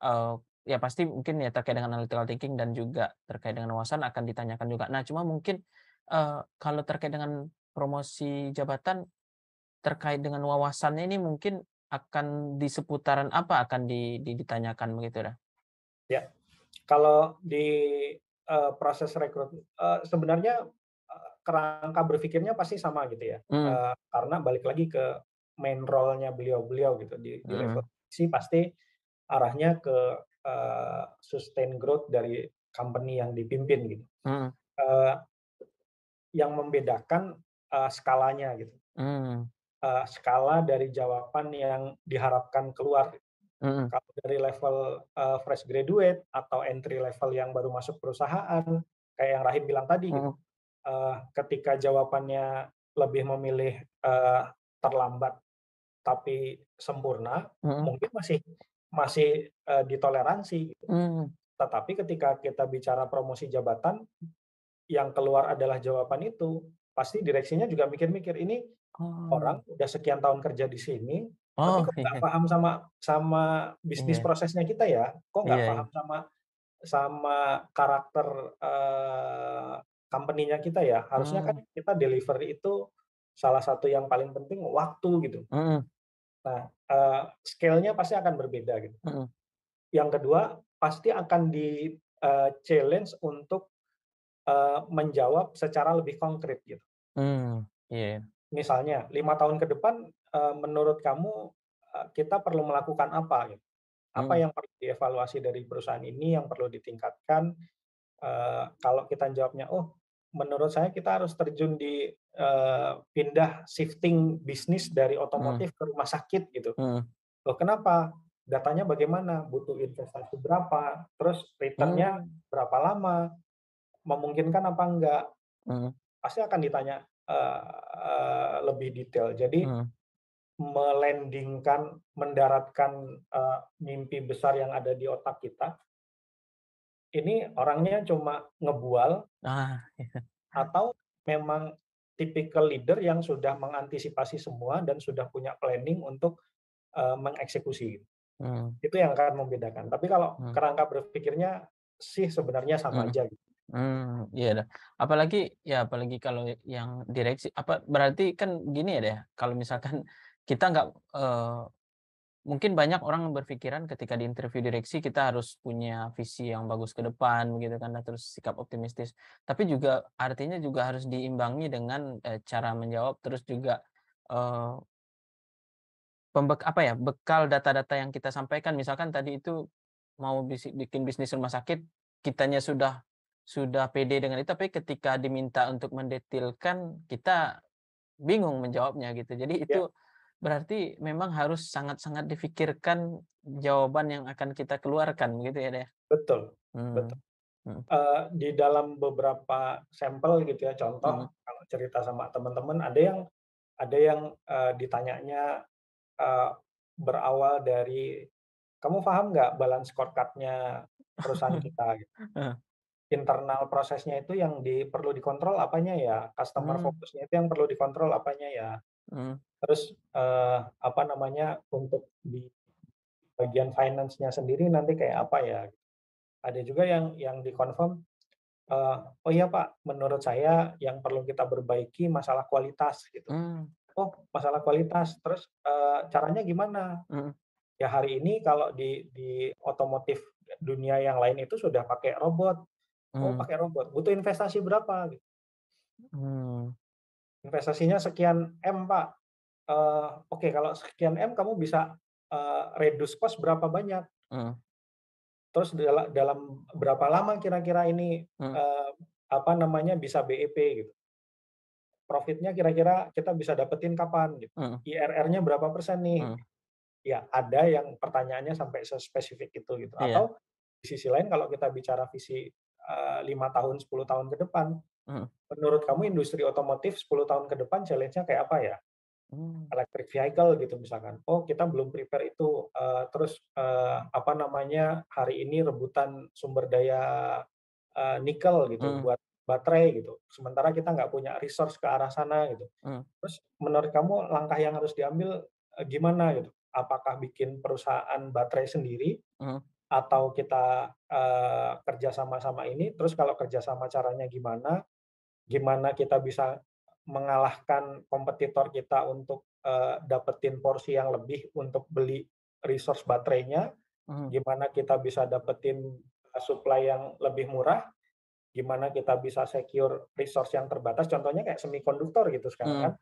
eee, ya pasti mungkin ya terkait dengan analytical thinking dan juga terkait dengan wawasan akan ditanyakan juga. Nah cuma mungkin, kalau terkait dengan promosi jabatan, terkait dengan wawasannya ini mungkin akan di seputaran apa akan ditanyakan begitu dah? ya. Kalau di, proses sebenarnya, kerangka berpikirnya pasti sama gitu ya, Mhm, karena balik lagi ke main role-nya beliau-beliau gitu di level mhm, sih pasti arahnya ke, sustain growth dari company yang dipimpin gitu. mhm, Eee, yang membedakan, skalanya gitu, mmm, skala dari jawaban yang diharapkan keluar. mhm. Kalau dari level, fresh graduate atau entry level yang baru masuk perusahaan, kayak yang Rahim bilang tadi gitu, Mhm, ketika jawabannya lebih memilih, terlambat tapi sempurna, mhm, mungkin masih masih, ditoleransi gitu. mmm, Tetapi ketika kita bicara promosi jabatan, yang keluar adalah jawaban itu, pasti direksinya juga mikir-mikir, "Ini oh, orang udah sekian tahun kerja di sini, tapi oh, kok nggak iya paham sama sama bisnis iya prosesnya kita ya? Kok nggak iya iya, paham sama sama karakter, company-nya kita ya? Harusnya kan mmm, kita delivery itu salah satu yang paling penting waktu gitu. mhm Nah, scale-nya pasti akan berbeda gitu. mhm, Yang kedua, pasti akan challenge untuk, menjawab secara lebih konkret gitu. iya, Misalnya 5 tahun ke depan, menurut kamu, kita perlu melakukan apa gitu? Apa mhm yang perlu dievaluasi dari perusahaan ini yang perlu ditingkatkan? Kalau kita jawabnya, "Oh, menurut saya kita harus terjun di, pindah shifting bisnis dari mhm otomotif ke rumah sakit," gitu. mhm, "Loh kenapa? Datanya bagaimana? Butuh investasi berapa? Terus return-nya mmm, berapa lama? Memungkinkan apa enggak?" mhm Pasti akan ditanya, lebih detail. Jadi mhm, mendaratkan, mimpi besar yang ada di otak kita, ini orangnya cuma ngebual ah, iya, atau memang tipikal leader yang sudah mengantisipasi semua dan sudah punya planning untuk, mengeksekusi. mmm, Itu yang akan membedakan. Tapi kalau mhm kerangka berpikirnya sih sebenarnya sama mhm, aja gitu. iya dah. Apalagi kalau yang direksi berarti kan gini ya deh, kalau misalkan kita nggak, mungkin banyak orang berpikiran ketika di interview direksi kita harus punya visi yang bagus ke depan begitu kan, dan terus sikap optimistis. Tapi juga artinya juga harus diimbangi dengan, cara menjawab terus juga, eee, bekal data-data yang kita sampaikan. Misalkan tadi itu mau bikin bisnis rumah sakit, kitanya sudah pede dengan itu, tapi ketika diminta untuk mendetailkan, kita bingung menjawabnya gitu. Jadi Ya, itu Berarti memang harus sangat-sangat difikirkan jawaban yang akan kita keluarkan gitu ya, Dea? Betul, betul. Hmm, mhm, Di dalam beberapa sampel gitu ya, mhm, contoh kalau cerita sama teman-teman ada yang ditanyanya, eee, berawal dari, "Kamu paham nggak balance scorecard-nya perusahaan kita?" Gitu. heeh, Internal prosesnya itu yang perlu dikontrol apanya ya? Customer mmm, focus-nya itu yang perlu dikontrol apanya ya? mhm, Terus, apa namanya, untuk di bagian finance-nya sendiri nanti kayak apa ya? Ada juga yang di-confirm, "Oh iya Pak, menurut saya yang perlu kita perbaiki masalah kualitas," gitu. mmm, "Oh, masalah kualitas, terus, caranya gimana?" mhm, "Ya hari ini kalau di otomotif dunia yang lain itu sudah pakai robot." "Oh mmm, pakai robot, butuh investasi berapa?" Gitu. mmm, "Investasinya sekian M Pak." "Oke kalau sekian M kamu bisa, reduce cost berapa banyak? mhm, Terus dalam berapa lama kira-kira ini, mhm, eee, apa namanya, bisa BEP?" Gitu. "Profit-nya kira-kira kita bisa dapetin kapan?" Gitu. mhm, "IRR-nya berapa persen nih?" mhm, Ya ada yang pertanyaannya sampai sespesifik itu gitu. iya, Atau di sisi lain kalau kita bicara visi, 5 tahun, 10 tahun ke depan, mhm, menurut kamu industri otomotif 10 tahun ke depan challenge-nya kayak apa ya? mmm, Electric vehicle gitu misalkan. Oh kita belum prepare itu, terus, apa namanya, hari ini rebutan sumber daya, nikel gitu mhm, buat baterai gitu, sementara kita nggak punya resource ke arah sana gitu. mhm, Terus menurut kamu langkah yang harus diambil, gimana gitu? Apakah bikin perusahaan baterai sendiri mhm, atau kita, kerja sama-sama ini, terus kalau kerja sama caranya gimana? Gimana kita bisa mengalahkan kompetitor kita untuk, dapetin porsi yang lebih untuk beli resource baterainya, mhm, gimana kita bisa dapetin, supply yang lebih murah, gimana kita bisa secure resource yang terbatas, contohnya kayak semikonduktor gitu sekarang kan, mhm,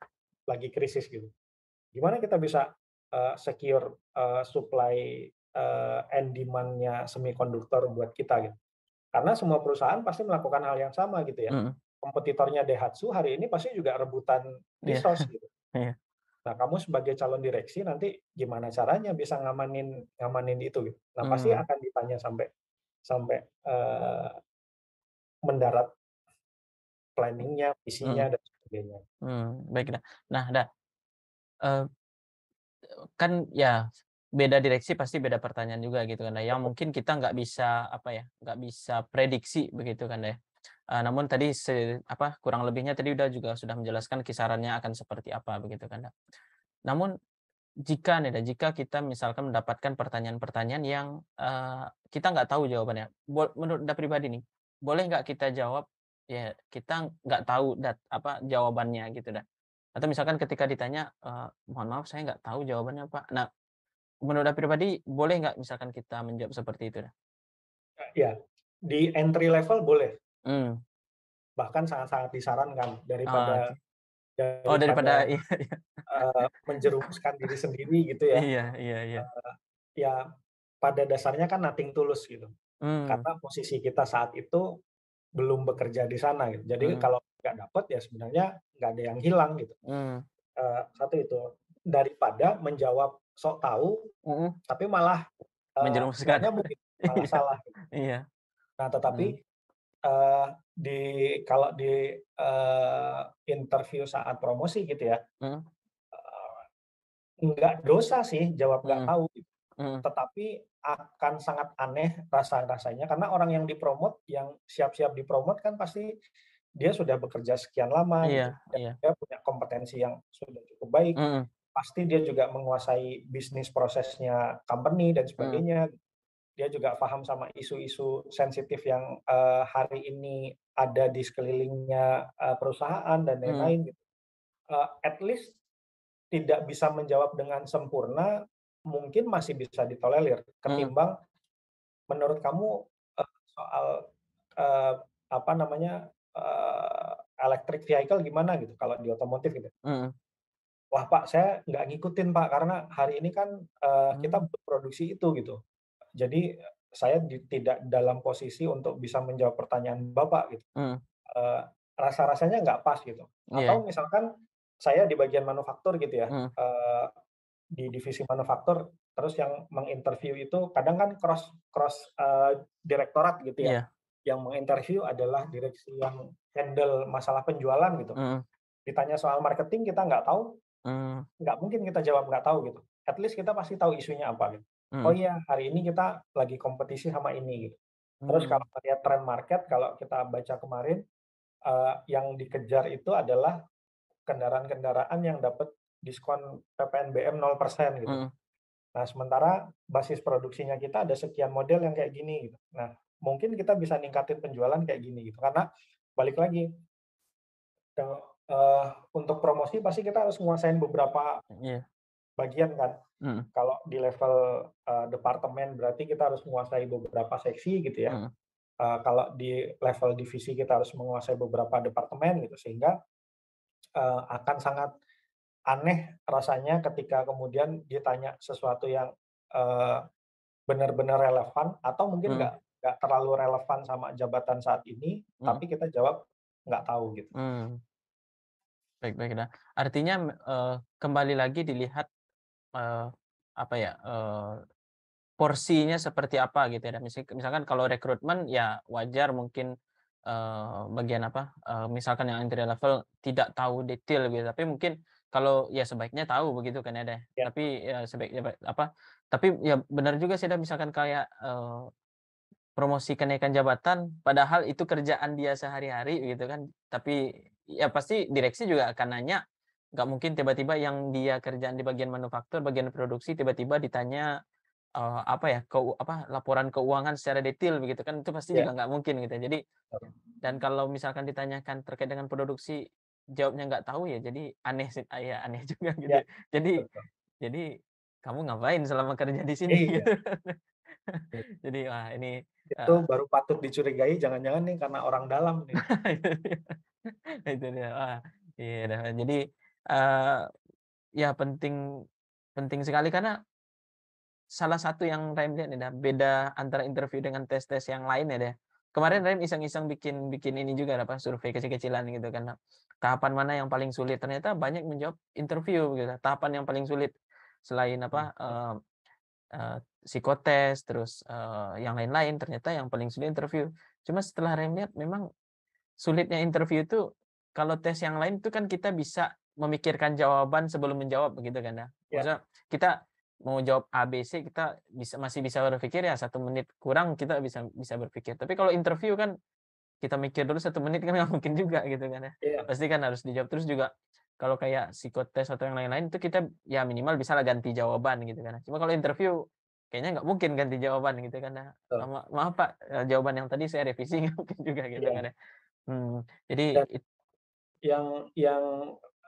lagi krisis gitu. Gimana kita bisa, secure, supply, and demand-nya semikonduktor buat kita gitu. Karena semua perusahaan pasti melakukan hal yang sama gitu ya. mhm, Kompetitornya Daihatsu hari ini pasti juga rebutan iya, resource gitu. iya, Nah, kamu sebagai calon direksi nanti gimana caranya bisa ngamanin ngamanin itu gitu. Nah, pasti mmm, akan ditanya sampai sampai, mendarat planning-nya, visinya, mhm, dan sebagainya. baik dah. Nah, dah, eee kan ya, beda direksi pasti beda pertanyaan juga gitu kan, yang Betul. mungkin kita nggak bisa, apa ya, nggak bisa prediksi begitu kan ya. Namun tadi kurang lebihnya tadi juga sudah menjelaskan kisarannya akan seperti apa begitu kan, namun jika nih jika kita misalkan mendapatkan pertanyaan-pertanyaan yang, kita nggak tahu jawabannya, menurut pribadi nih, boleh nggak kita jawab, ya kita nggak tahu jawabannya gitu dah. Atau misalkan ketika ditanya, "Mohon maaf saya nggak tahu jawabannya Pak." Nah, menurut pribadi boleh nggak misalkan kita menjawab seperti itu dah? Ya, di entry level boleh, Mmm, bahkan sangat-sangat disarankan daripada oke. Oh daripada daripada, iya iya. menjerumuskan diri sendiri gitu ya. Iya iya iya. Ya, pada dasarnya kan nothing tulus gitu. Mmm, Karena posisi kita saat itu belum bekerja di sana gitu. Jadi mhm, kalau nggak dapet ya sebenarnya nggak ada yang hilang gitu. mmm, Satu itu. Daripada menjawab sok tahu, mhm, tapi malah, nggak menjerumuskan. nyambung gitu, malah Iya salah gitu. iya, Nah tetapi, mmm, eee, kalau di, interview saat promosi gitu ya, mhm, nggak dosa sih jawab nggak mhm, tahu gitu. mhm, Tetapi akan sangat aneh rasanya karena orang yang yang siap-siap kan pasti dia sudah bekerja sekian lama iya gitu, dan iya, dia punya kompetensi yang sudah cukup baik, mhm, pasti dia juga menguasai bisnis prosesnya company dan mhm, sebagainya. Dia juga paham sama isu-isu sensitif yang, hari ini ada di sekelilingnya, perusahaan dan mhm, lain-lain gitu. At least tidak bisa menjawab dengan sempurna, mungkin masih bisa ditolerir, mhm, ketimbang menurut kamu, soal, eee, apa namanya, electric vehicle gimana gitu kalau di otomotif gitu? mhm, "Wah Pak, saya nggak ngikutin Pak, karena hari ini kan, kita mmm, belum produksi itu," gitu. Jadi, saya tidak dalam posisi untuk bisa menjawab pertanyaan Bapak gitu. mhm, Eee, rasa-rasanya nggak pas gitu. iya, Atau misalkan saya di bagian manufaktur gitu ya, mhm, di divisi manufaktur, terus yang menginterview itu kadang kan cross cross, direktorat gitu ya. Iya. Yang menginterview adalah direksi yang handle masalah penjualan gitu. Mhm. Ditanya soal marketing kita nggak tahu, Mmm. nggak mungkin kita jawab nggak tahu gitu. At least kita pasti tahu isunya apa gitu. Oh Mhm. iya, hari ini kita lagi kompetisi sama ini gitu. Terus kalau Mmm. melihat tren market, kalau kita baca kemarin, yang dikejar itu adalah kendaraan-kendaraan yang dapat diskon PPNBM 0% gitu. Mhm. Nah, sementara basis produksinya kita ada sekian model yang kayak gini gitu. Nah, mungkin kita bisa ningkatin penjualan kayak gini gitu. Karena balik lagi, kalau, untuk promosi pasti kita harus nguasain beberapa Iya. bagian kan. Mhm. Kalau di level, departemen berarti kita harus menguasai beberapa seksi gitu ya. Mhm. Kalau di level divisi kita harus menguasai beberapa departemen gitu, sehingga, akan sangat aneh rasanya ketika kemudian ditanya sesuatu yang, eee, benar-benar relevan atau mungkin Mhm. nggak terlalu relevan sama jabatan saat ini, Mhm. tapi kita jawab nggak tahu gitu. Mmm. Baik baik. Nah, artinya, kembali lagi dilihat, eee, apa ya, porsinya seperti apa gitu ya, dan misalkan kalau rekrutmen ya wajar mungkin, bagian apa, misalkan yang entry level tidak tahu detail gitu, tapi mungkin kalau ya sebaiknya tahu begitu kan ya deh. Ya, Tapi ya sebaiknya apa, tapi ya benar juga sih, misalkan kayak, promosi kenaikan jabatan, padahal itu kerjaan dia sehari-hari gitu kan. Tapi ya pasti direksi juga akan nanya, nggak mungkin tiba-tiba yang dia kerjaan di bagian manufaktur, bagian produksi tiba-tiba ditanya, apa ya, laporan keuangan secara detail begitu kan, itu pasti ya, juga nggak mungkin gitu. Jadi betul, dan kalau misalkan ditanyakan terkait dengan produksi, jawabnya nggak tahu ya jadi aneh sih, ya aneh juga gitu. ya, Jadi betul. jadi kamu ngapain selama kerja di sini Iya, gitu. iya. Jadi wah ini, Itu baru patut dicurigai jangan-jangan nih karena orang dalam nih. itu dia itu dia. Wah, iya dah. Jadi, eee, ya penting penting sekali karena salah satu yang Rem lihat nih dah, beda antara interview dengan tes-tes yang lain ya deh. Kemarin Mhm, Rem iseng-iseng bikin bikin ini juga apa, survei kecil-kecilan gitu kan. Nah, tahapan mana yang paling sulit, ternyata banyak menjawab interview gitu. Tahapan yang paling sulit selain apa, oke. psikotes, terus, yang lain-lain, ternyata yang paling sulit interview. Cuma setelah Rem lihat memang sulitnya interview itu, kalau tes yang lain itu kan kita bisa memikirkan jawaban sebelum menjawab begitu kan ya. Ya, Maksudnya kita mau jawab A, B, C kita masih bisa berpikir ya 1 menit kurang kita bisa bisa berpikir. Tapi kalau interview kan kita mikir dulu 1 menit kan nggak mungkin juga gitu kan ya. iya, Pasti kan harus dijawab. Terus juga kalau kayak psikotes atau yang lain-lain itu kita ya minimal bisalah ganti jawaban gitu kan. Cuma kalau interview kayaknya nggak mungkin ganti jawaban gitu kan ya. betul. Maaf Pak, jawaban yang tadi saya revisi nggak mungkin juga gitu Iya, kan ya. Jadi dan yang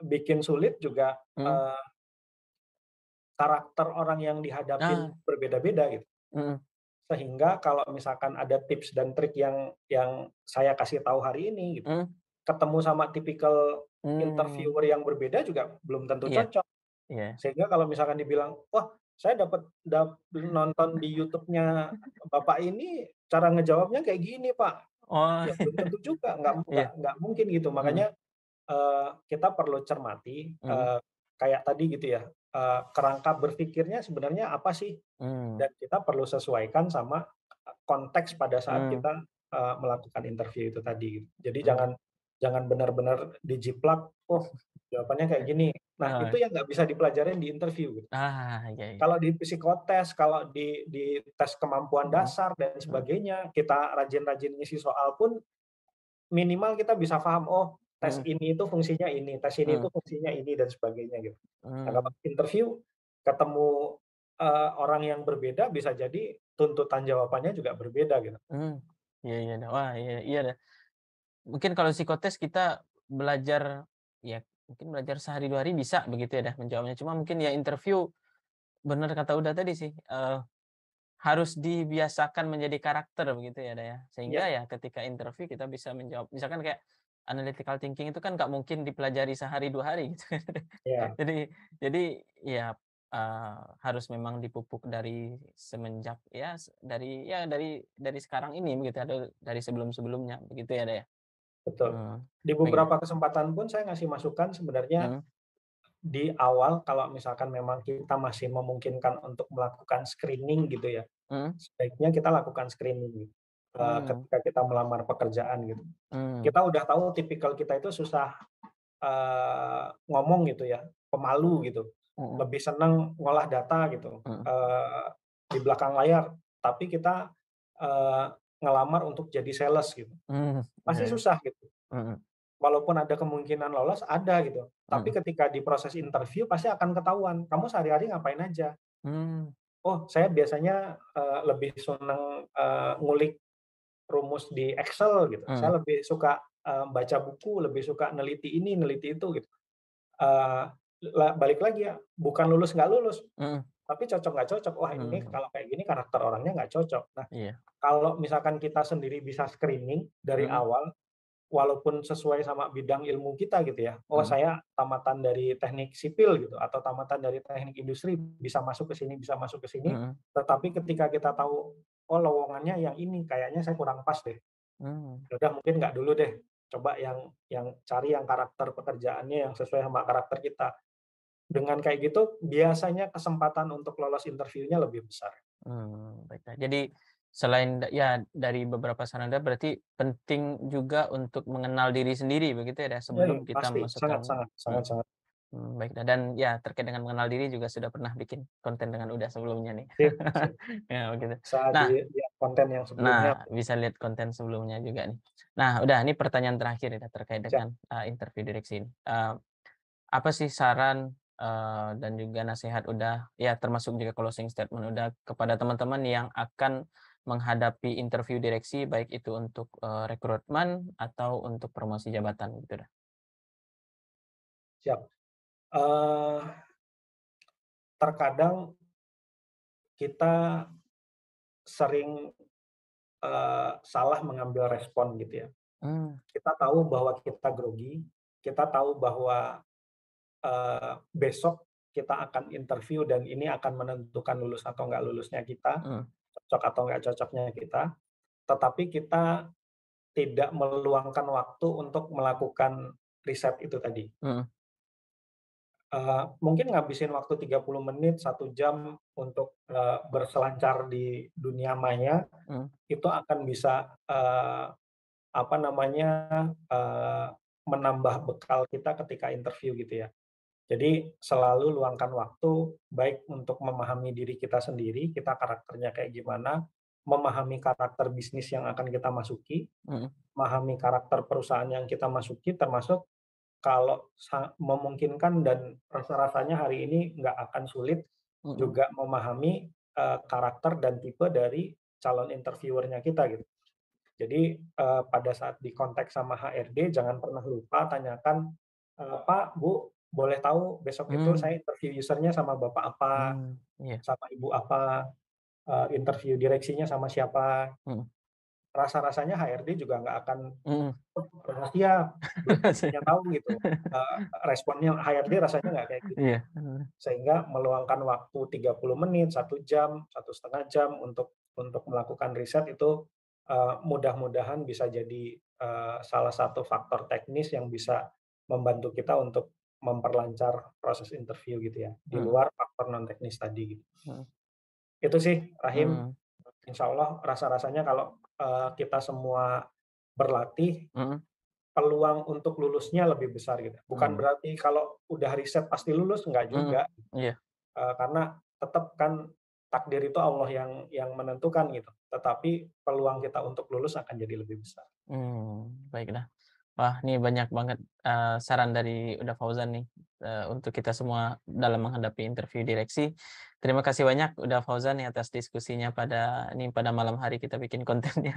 bikin sulit juga, mhm, eee, karakter orang yang dihadapin ah, berbeda-beda gitu. mhm. Sehingga kalau misalkan ada tips dan trik yang saya kasih tahu hari ini gitu, Mhm. ketemu sama tipikal Mmm. interviewer yang berbeda juga belum tentu Iya cocok. iya. Sehingga kalau misalkan dibilang, "Wah, saya dapat nonton di YouTube-nya Bapak ini, cara ngejawabnya kayak gini, Pak." Oh, Ya belum tentu juga, nggak nggak iya, nggak mungkin gitu. mhm, Makanya, kita perlu cermati, mhm, kayak tadi gitu ya, kerangka berpikirnya sebenarnya apa sih? mmm, Dan kita perlu sesuaikan sama, konteks pada saat mmm, kita, melakukan interview itu tadi gitu. Jadi mmm, jangan jangan benar-benar dijiplak, "Oh, jawabannya kayak gini." Nah, itu heeh. yang nggak bisa dipelajarin di interview gitu. Iya iya, Kalau di psikotes, kalau di tes kemampuan mhm, dasar dan mhm, sebagainya, kita rajin-rajin ngisi soal pun minimal kita bisa paham, oh tes mhm, ini itu fungsinya ini, tes ini itu mhm, fungsinya ini dan sebagainya gitu. Nah kalau mmm, interview ketemu, orang yang berbeda bisa jadi tuntutan jawabannya juga berbeda gitu. mmm, iya iya dah. Wah, iya iya dah. Mungkin kalau psikotes kita belajar, ya mungkin belajar sehari 2 hari bisa begitu ya dah menjawabnya. Cuma mungkin ya interview, bener kata Uda tadi sih, harus dibiasakan menjadi karakter begitu ya, Dak, ya. Sehingga Iya, ya ketika interview kita bisa menjawab misalkan kayak analytical thinking itu kan nggak mungkin dipelajari sehari 2 hari gitu kan. iya, Jadi ya, harus memang dipupuk dari semenjak ya dari sekarang ini begitu ya, dari sebelum-sebelumnya begitu ya, Dak, ya? betul. Mmm, Di baik. beberapa kesempatan pun saya ngasih masukan sebenarnya, Mhm, di awal kalau misalkan memang kita masih memungkinkan untuk melakukan screening gitu ya, Mhm, sebaiknya kita lakukan screening gitu, mmm, ketika kita melamar pekerjaan gitu. mmm, Kita udah tahu tipikal kita itu susah, ngomong gitu ya, pemalu gitu, mhm, lebih senang ngolah data gitu, mhm, di belakang layar, tapi kita, eee, ngelamar untuk jadi sales gitu, mmm, iya pasti iya, susah gitu. mhm, Walaupun ada kemungkinan lolos, ada gitu. Tapi mhm, ketika di proses interview pasti akan ketahuan, kamu sehari-hari ngapain aja. mmm, Oh, saya biasanya, lebih seneng, ngulik rumus di Excel gitu. mhm, Saya lebih suka, baca buku, lebih suka neliti ini, neliti itu gitu. Eee, balik lagi ya, bukan lulus nggak lulus, mhm, tapi cocok nggak cocok, wah ini mmm, kalau kayak gini karakter orangnya nggak cocok. Nah, iya, kalau misalkan kita sendiri bisa screening dari mhm, awal, walaupun sesuai sama bidang ilmu kita gitu ya, oh mhm, saya tamatan dari teknik sipil gitu, atau tamatan dari teknik industri, bisa masuk ke sini, bisa masuk ke sini, mhm, tetapi ketika kita tahu, oh lowongannya yang ini, kayaknya saya kurang pas deh, mmm. ya udah mungkin nggak dulu deh, coba yang cari yang karakter pekerjaannya yang sesuai sama karakter kita. Dengan kayak gitu, biasanya kesempatan untuk lolos interviunya lebih besar. Baiklah. Jadi selain ya dari beberapa saran Anda berarti penting juga untuk mengenal diri sendiri begitu ya, Iya iya, sebelum kita pasti, sangat memasukkan sangat mhm, sangat sangat. baiklah dan ya terkait dengan mengenal diri juga sudah pernah bikin konten dengan Uda sebelumnya nih. Sip sip. Ya begitu. Bisa Nah dilihat konten yang sebelumnya. nah bisa lihat konten sebelumnya juga nih. Nah udah ini pertanyaan terakhir ya terkait Siap. dengan, interview direksi ini. Apa sih saran, dan juga nasihat udah ya termasuk juga closing statement udah kepada teman-teman yang akan menghadapi interview direksi baik itu untuk, rekrutmen atau untuk promosi jabatan gitu dah? Siap. Eee, Terkadang kita sering, salah mengambil respon gitu ya. Mmm, Kita tahu bahwa kita grogi, kita tahu bahwa, besok kita akan interview dan ini akan menentukan lulus atau nggak lulusnya kita, mhm, cocok atau nggak cocoknya kita, tetapi kita tidak meluangkan waktu untuk melakukan riset itu tadi. mhm, Mungkin ngabisin waktu 30 menit, 1 jam untuk, berselancar di dunia maya, mhm, itu akan bisa, apa namanya, eee, menambah bekal kita ketika interview gitu ya. Jadi selalu luangkan waktu, baik untuk memahami diri kita sendiri, kita karakternya kayak gimana, memahami karakter bisnis yang akan kita masuki, mhm, memahami karakter perusahaan yang kita masuki, termasuk kalau memungkinkan dan rasa-rasanya hari ini nggak akan sulit mhm, juga memahami, karakter dan tipe dari calon interviewer-nya kita gitu. Jadi, pada saat di kontak sama HRD jangan pernah lupa tanyakan, "Pak, Bu, boleh tahu besok itu mmm, saya interview user-nya sama bapak apa, iya, sama ibu apa, interview direksinya sama siapa?" mhm, Rasa-rasanya HRD juga nggak akan, mhm, "Oh, rahasia, belum tentunya tahu," gitu. Eee, Responnya HRD rasanya nggak kayak gitu. iya, bener, Sehingga meluangkan waktu 30 menit, 1 jam, 1,5 jam untuk melakukan riset itu, mudah-mudahan bisa jadi, salah satu faktor teknis yang bisa membantu kita untuk memperlancar proses interview gitu ya, di mhm, luar faktor non teknis tadi gitu. mhm, Itu sih Rahim, mmm, insyaallah rasa-rasanya kalau, kita semua berlatih, mhm, peluang untuk lulusnya lebih besar gitu. Bukan mmm, berarti kalau udah riset pasti lulus, enggak mhm, juga. iya, Karena tetap kan takdir itu Allah yang menentukan gitu, tetapi peluang kita untuk lulus akan jadi lebih besar. baik dah. Wah, ini banyak banget, saran dari Uda Fauzan nih, untuk kita semua dalam menghadapi interview direksi. Terima kasih banyak Uda Fauzan nih atas diskusinya pada malam hari kita bikin kontennya.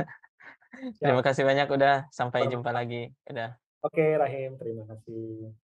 Terima Siap, kasih banyak udah, sampai jumpa sama-sama. lagi. Udah. Oke Rahim, terima kasih.